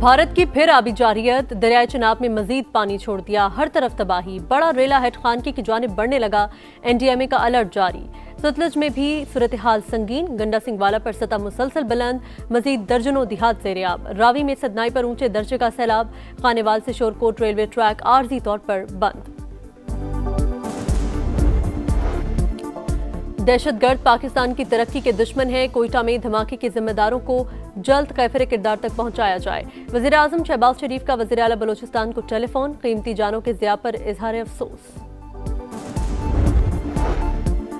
भारत की फिर आबी जारियत, दरियाए चिनाब में मजीद पानी छोड़ दिया, हर तरफ तबाही। बड़ा रेला हेड खानकी की जानिब बढ़ने लगा, एनडीएमए का अलर्ट जारी। सतलुज में भी सूरत हाल संगीन, गंडा सिंह वाला पर सतह मुसलसल बुलंद, मजीद दर्जनों देहात ज़ेर-ए-आब। रावी में सदनाई पर ऊंचे दर्जे का सैलाब, खानेवाल से शोरकोट रेलवे ट्रैक आर्जी तौर पर बंद। दहशतगर्द पाकिस्तान की तरक्की के दुश्मन है, कोयटा में धमाके के जिम्मेदारों को जल्द कैफरे किरदार तक पहुंचाया जाए। वज़ीर आज़म शहबाज शरीफ का वज़ीर आला बलोचिस्तान को टेलीफोन, कीमती जानों के ज़िया पर इजहार अफसोस।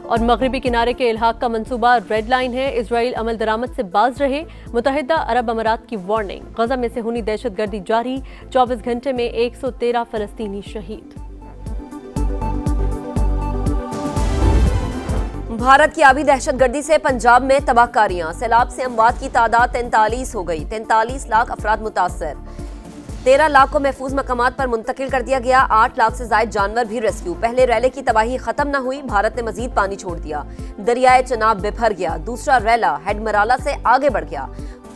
और मगरबी किनारे के इल्हाक का मंसूबा रेड लाइन है, इजराइल अमल दरामद से बाज रहे, मुत्तहिदा अरब अमारात की वार्निंग। गजा में से हुनी दहशतगर्दी जारी, 24 घंटे में 113 फलस्तीनी शहीद। भारत की आबी दहशतगर्दी से पंजाब में तबाहकारियां, सैलाब से अमवात की तादाद 43 हो गई, 43 लाख अफराद मुतासर। 13 लाख को महफूज मकामात पर मुंतकिल कर दिया गया, 8 लाख से जायद जानवर भी रेस्क्यू। पहले रैले की तबाही खत्म न हुई, भारत ने मजीद पानी छोड़ दिया, दरियाए चिनाब बिफर गया। दूसरा रैला हेडमराला से आगे बढ़ गया,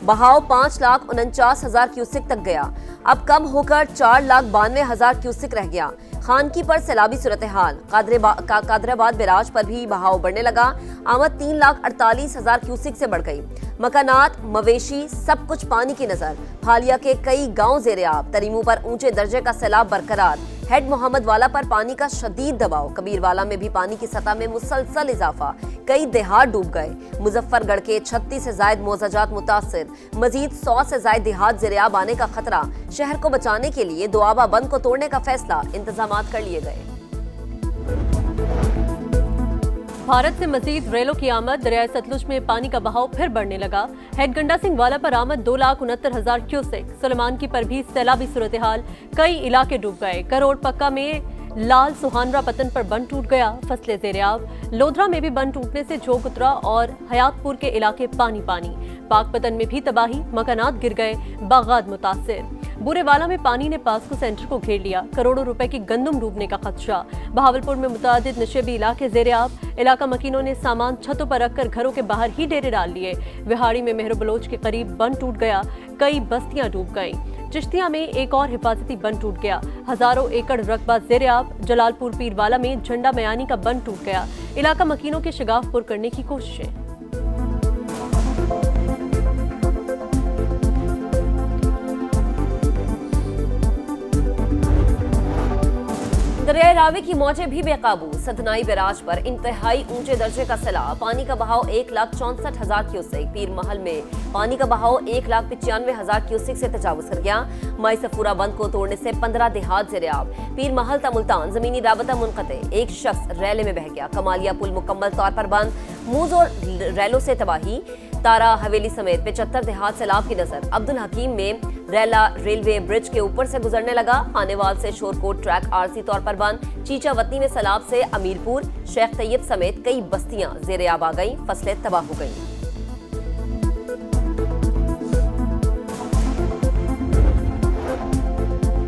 बहाव 5,49,000 क्यूसिक तक गया, अब कम होकर 4,92,000 क्यूसिक रह गया। खानकी पर सैलाबी सूरत हाल, कादराबाद बैराज पर भी बहाव बढ़ने लगा, आमद 3,48,000 क्यूसिक से बढ़ गई। मकानात, मवेशी, सब कुछ पानी की नजर। फालिया के कई गांव ज़ेर-ए-आब, तरीमू पर ऊंचे दर्जे का सैलाब बरकरार। हेड मोहम्मद वाला पर पानी का शदीद दबाव, कबीरवाला में भी पानी की सतह में मुसलसल इजाफा, कई देहात डूब गए। मुजफ्फरगढ़ के 36 से जायद मोजाजात मुतासिर, मजीद 100 से जायद देहात ज़ेर-ए-आब आने का खतरा। शहर को बचाने के लिए दोआबा बंद को तोड़ने का फैसला, इंतजामात कर लिए गए। भारत से मजीद रेलों की आमद, दरियाए सतलुज में पानी का बहाव फिर बढ़ने लगा। हेड गंडा सिंह वाला पर आमद 2,69,000 क्यूसेक। सुलेमान की पर भी सैलाबी सूरत हाल, कई इलाके डूब गए। करोड़ पक्का में लाल सुहानरा पतन पर बंद टूट गया, फसलें ज़ेर-ए-आब। लोधरा में भी बंद टूटने से झोंक उतरा और हयातपुर के इलाके पानी पानी। पाकपतन में भी तबाही, मकानात गिर गए, बागात मुतासिर। बुरेवाला में पानी ने पास्को सेंटर को घेर लिया, करोड़ों रुपए की गंदम डूबने का खदशा। बहावलपुर में मुतादिद नशेबी इलाके ज़ेर-ए-आब, इलाका मकीनों ने सामान छतों पर रखकर घरों के बाहर ही डेरे डाल लिए। विहाड़ी में मेहर बलोच के करीब बंद टूट गया, कई बस्तियां डूब गईं। चिश्तिया में एक और हिफाजती बंद टूट गया, हजारों एकड़ रकबा ज़ेर-ए-आब। जलालपुर पीरवाला में झंडा मयानी का बंद टूट गया, इलाका मकीनों के शिगाफ पुर करने की कोशिशें। दरियाए रावी की मौजें भी बेकाबू, सदनाई बैराज पर इंतहाई ऊंचे दर्जे का सैलाब, पानी का बहाव 1,64,000 क्यूसेक। पीर महल में पानी का बहाव 1,95,000 क्यूसेक से तजावुज कर गया। माई सफूरा बंद को तोड़ने से 15 देहात ज़ेर-ए-आब। पीर महल ता मुल्तान जमीनी राबता मुनक़ते, एक शख्स रैले में बह गया। कमालिया पुल मुकम्मल तौर पर बंद, मूज और रैलों से तबाही। तारा हवेली समेत 75 देहात सैलाब की नजर। अब्दुल हकीम में रैला रेलवे ब्रिज के ऊपर से गुजरने लगा, खानेवाल से शोरकोट ट्रैक आरजी तौर पर बंद। चीचा वतनी में सैलाब से अमीरपुर, शेख तैयब समेत कई बस्तियां ज़ेर-ए-आब आ गईं, फसलें तबाह हो गईं।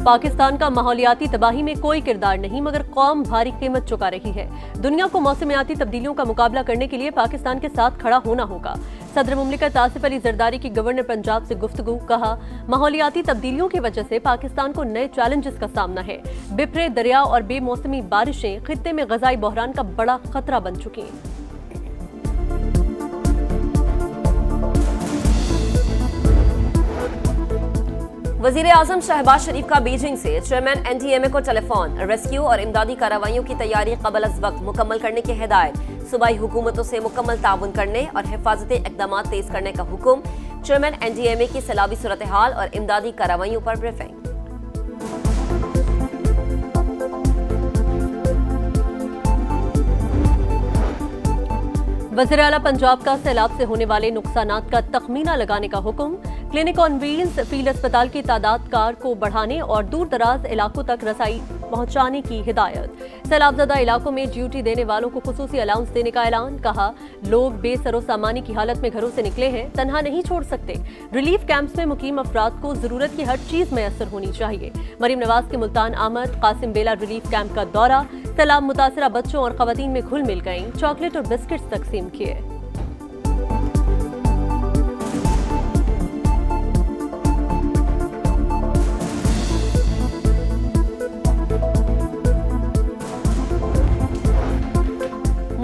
पाकिस्तान का माहौलियाती तबाही में कोई किरदार नहीं, मगर कौम भारी कीमत चुका रही है। दुनिया को मौसमियाती तब्दीलियों का मुकाबला करने के लिए पाकिस्तान के साथ खड़ा होना होगा। सदर मुमलिकत आसिफ अली जरदारी की गवर्नर पंजाब से गुफ्तगू, कहा माहौलियाती तब्दीलियों की वजह से पाकिस्तान को नए चैलेंजेस का सामना है। बिफरे दरिया और बेमौसमी बारिशें खित्ते में गजाई बहरान का बड़ा खतरा बन चुकी हैं। वज़ीर आज़म शहबाज शरीफ का बीजिंग से चेयरमैन एनडीएमए को टेलीफोन, रेस्क्यू और इमदादी कार्रवाइयों की तैयारी कबल अज़ वक्त मुकम्मल करने की हिदायत। सूबाई हुकूमतों से मुकम्मल ताउन करने और हिफाजती इक़दामात तेज करने का हुक्म। चेयरमैन एनडीएमए की सैलाबी सूरत हाल और इमदादी कार्रवाइयों पर ब्रीफिंग। वज़ीर आला पंजाब का सैलाब से होने वाले नुकसानात का तखमीना लगाने का हुक्म। क्लिनिक ऑन व्हील्स फील्ड अस्पताल की तादाद कार को बढ़ाने और दूर दराज इलाकों तक रसाई पहुंचाने की हिदायत। सैलाबजदा इलाकों में ड्यूटी देने वालों को खुसूसी अलाउंस देने का ऐलान। कहा लोग बेसरो सामानी की हालत में घरों से निकले हैं, तन्हा नहीं छोड़ सकते। रिलीफ कैंप्स में मुकीम अफराद को जरूरत की हर चीज मैसर होनी चाहिए। मरीम नवाज के मुल्तान आमद, कासिम बेला रिलीफ कैंप का दौरा। सैलाब मुतासरा बच्चों और खवातीन में घुल मिल गईं, चॉकलेट और बिस्किट्स तकसीम किए।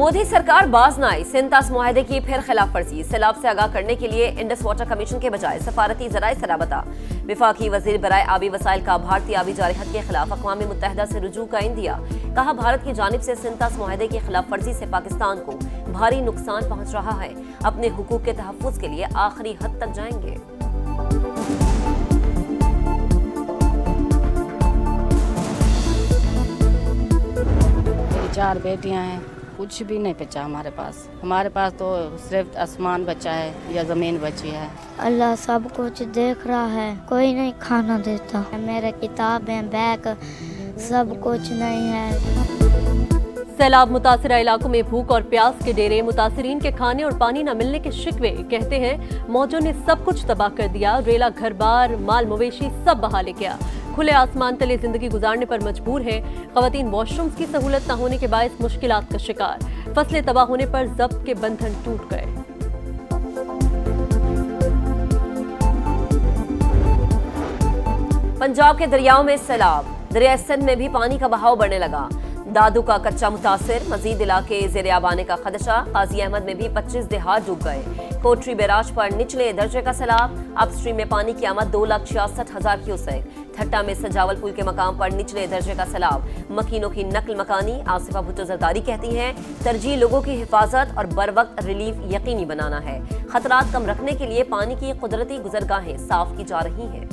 मोदी सरकार बाज न आई, सिंतास मुआहदे की फिर खिलाफ वर्जी। सैलाब से आगाह करने के लिए इंडस वाटर कमीशन के बजाय सफारती जराए से राबता। विफाकी वजीर बराए आबी वसाइल का भारतीय आबी जारहत के खिलाफ अक़वाम मुत्तहिदा से रुजू का इंदिया। कहा, भारत की जानिब से सिंतास मुआहदे की खिलाफ वर्जी से पाकिस्तान को भारी नुकसान पहुंच रहा है। अपने हुकूक के तहफ़्फ़ुज़ के लिए आखिरी हद तक जाएंगे। चार बेटियां हैं, कुछ भी नहीं बचा हमारे पास तो सिर्फ आसमान बचा है या ज़मीन बची है। अल्लाह सब कुछ देख रहा है, कोई नहीं खाना देता। मेरे किताबें, बैग, सब कुछ नहीं है। सैलाब मुतासिरा इलाकों में भूख और प्यास के डेरे, मुतासिरीन के खाने और पानी न मिलने के शिकवे। कहते हैं मौजों ने सब कुछ तबाह कर दिया। रेला, घर बार, माल मवेशी सब बहा ले गया। खुले आसमान तले जिंदगी गुजारने पर मजबूर है। खवातीन वॉशरूम्स की सहूलत न होने के बायस मुश्किलात का शिकार। फसलें तबाह होने पर जब्त के बंधन टूट गए। पंजाब के दरियाओं में सैलाब, दरिया सिंध में भी पानी का बहाव बढ़ने लगा। दादू का कच्चा मुतासिर, मजीद इलाके ज़ेर-ए-आब आने का खदशा। काजी अहमद में भी 25 देहात डूब गए। कोटरी बैराज पर निचले दर्जे का सैलाब। अपस्ट्रीम में पानी की आमद 2,66,000 क्यूसेक। ठट्टा में सजावल पुल के मकाम पर निचले दर्जे का सैलाब। मकीनों की नकल मकानी। आसिफा भुट्टो जरदारी कहती हैं, तरजीह लोगों की हिफाजत और बर वक्त रिलीफ यकीनी बनाना है। खतरात कम रखने के लिए पानी की कुदरती गुजरगाहें साफ की जा रही हैं।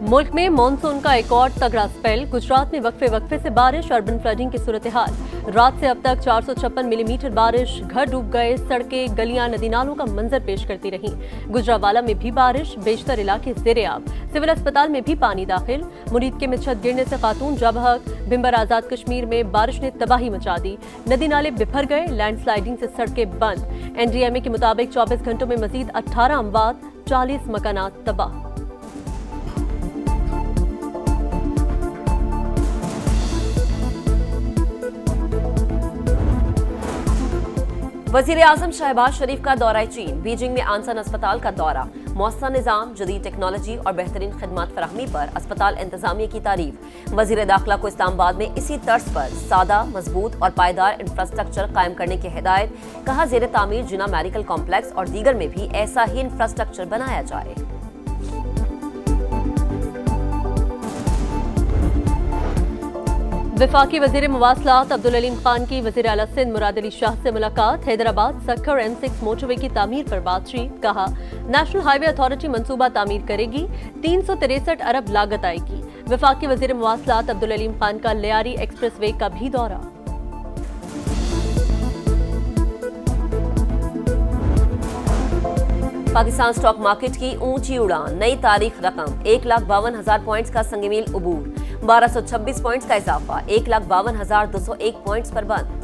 मुल्क में मानसून का एक और तगड़ा स्पेल। गुजरात में वक्फे से बारिश, अर्बन फ्लडिंग की सूरत हाल। रात से अब तक 456 मिलीमीटर बारिश। घर डूब गए, सड़कें, गलियां नदी नालों का मंजर पेश करती रहीं। गुजरावाला में भी बारिश, बेशतर इलाके ज़ेर-ए-आब। सिविल अस्पताल में भी पानी दाखिल। मुरीद के में छत गिरने से खातून जबहक। भिंबर आजाद कश्मीर में बारिश ने तबाही मचा दी। नदी नाले बिफर गए, लैंडस्लाइडिंग से सड़कें बंद। NDMA के मुताबिक 24 घंटों में मजीद 18 अमवात, 40 मकानात तबाह। वजीर आजम शहबाज शरीफ का दौरा चीन। बीजिंग में आंसन अस्पताल का दौरा। मौसर निज़ाम, जदीद टेक्नोलॉजी और बेहतरीन खिदमत फराहमी पर अस्पताल इंतजामिया की तारीफ। वजीर दाखिला को इस्लामाबाद में इसी तर्ज पर सादा, मजबूत और पायदार इंफ्रास्ट्रक्चर कायम करने की हिदायत। कहा, ज़ेर तामीर जिना मेडिकल कॉम्प्लेक्स और दीगर में भी ऐसा ही इंफ्रास्ट्रक्चर बनाया जाए। विफाकी वजीर मवासलात अब्दुल अलीम खान की वजीर आला सिंध मुराद अली शाह से मुलाकात। हैदराबाद सक्खर M6 मोटरवे की तामीर पर बातचीत। कहा, नेशनल हाईवे अथॉरिटी मंसूबा तामीर करेगी, 363 अरब लागत आएगी। विफाकी वजीर मवासलात अब्दुल अलीम खान का लियारी एक्सप्रेस वे का भी दौरा। पाकिस्तान स्टॉक मार्केट की ऊंची उड़ान, नई तारीख रकम। 1,52,000 पॉइंट्स का संगमील उबूर। 1226 पॉइंट्स का इजाफा। 1,52,201 पॉइंट्स पर बंद।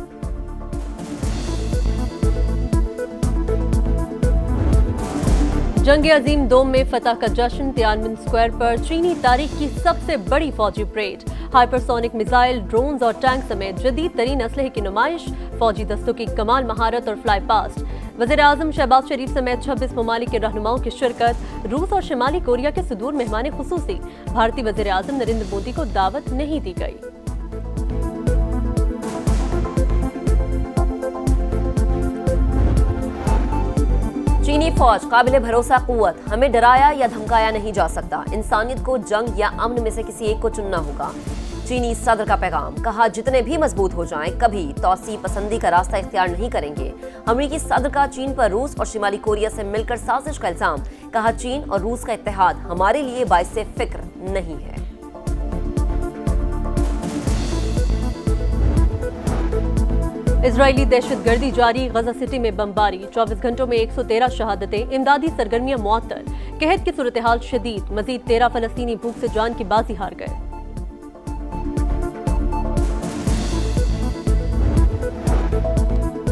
जंग अजीम दोम में फतह का जश्न। तियानमेन स्क्वायर पर चीनी तारीख की सबसे बड़ी फौजी परेड। हाइपरसोनिक मिसाइल, ड्रोन्स और टैंक समेत जदीद तरीन असलहे की नुमाइश। फौजी दस्तों की कमाल महारत और फ्लाई पास्ट। वज़ीर आज़म शहबाज शरीफ समेत 26 ममालिक के रहनुमाओं की शिरकत। रूस और शिमाली कोरिया के सुदूर मेहमान खुसूसी। भारतीय वज़ीर आज़म नरेंद्र मोदी को दावत नहीं दी गई। चीनी फौज काबिले भरोसा कुव्वत, हमें डराया या धमकाया नहीं जा सकता। इंसानियत को जंग या अमन में से किसी एक को चुनना होगा। चीनी सदर का पैगाम। कहा, जितने भी मजबूत हो जाएं, कभी तौसी पसंदी का रास्ता इख्तियार नहीं करेंगे। अमरीकी सदर का चीन पर रूस और शिमाली कोरिया से मिलकर साजिश का इल्जाम। कहा, चीन और रूस का इत्तेहाद हमारे लिए बाइसे फिक्र नहीं है। इजरायली दहशतगर्दी जारी। गजा सिटी में बमबारी। 24 घंटों में 113 शहादतें। इमदादी सरगर्मियां मुअत्तल। कहत की सूरत हाल शदीद। मजीद 13 फलस्तीनी भूख से जान की बाजी हार गए।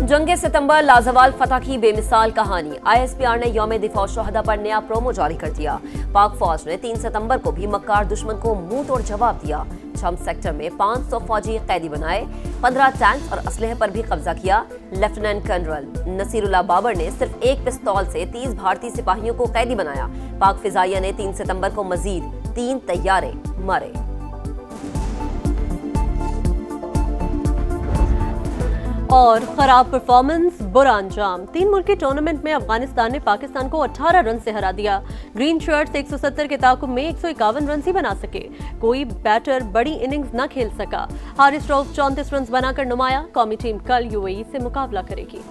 जंगे सितंबर लाजवाल फतह की बेमिसाल कहानी। ISPR ने यौम दिफा शहदा पर नया प्रोमो जारी कर दिया। पाक फौज ने 3 सितंबर को भी मक्कार दुश्मन को मुंह तोड़ जवाब दिया। छम सेक्टर में 500 फौजी कैदी बनाए। 15 टैंक्स और असलहे पर भी कब्जा किया। लेफ्टिनेंट कर्नल नसीरुल्लाह बाबर ने सिर्फ एक पिस्तौल से 30 भारतीय सिपाहियों को कैदी बनाया। पाक फिजाइया ने 3 सितंबर को मजीद 3 तैयारे मरे। और खराब परफॉर्मेंस, बुरा अंजाम। 3 मुल्की टूर्नामेंट में अफगानिस्तान ने पाकिस्तान को 18 रन से हरा दिया। ग्रीन शर्ट्स 170 के ताकुब में 151 रन ही बना सके। कोई बैटर बड़ी इनिंग्स न खेल सका। हारिस रऊफ 34 रन बनाकर नुमाया। कौमी टीम कल यूएई से मुकाबला करेगी।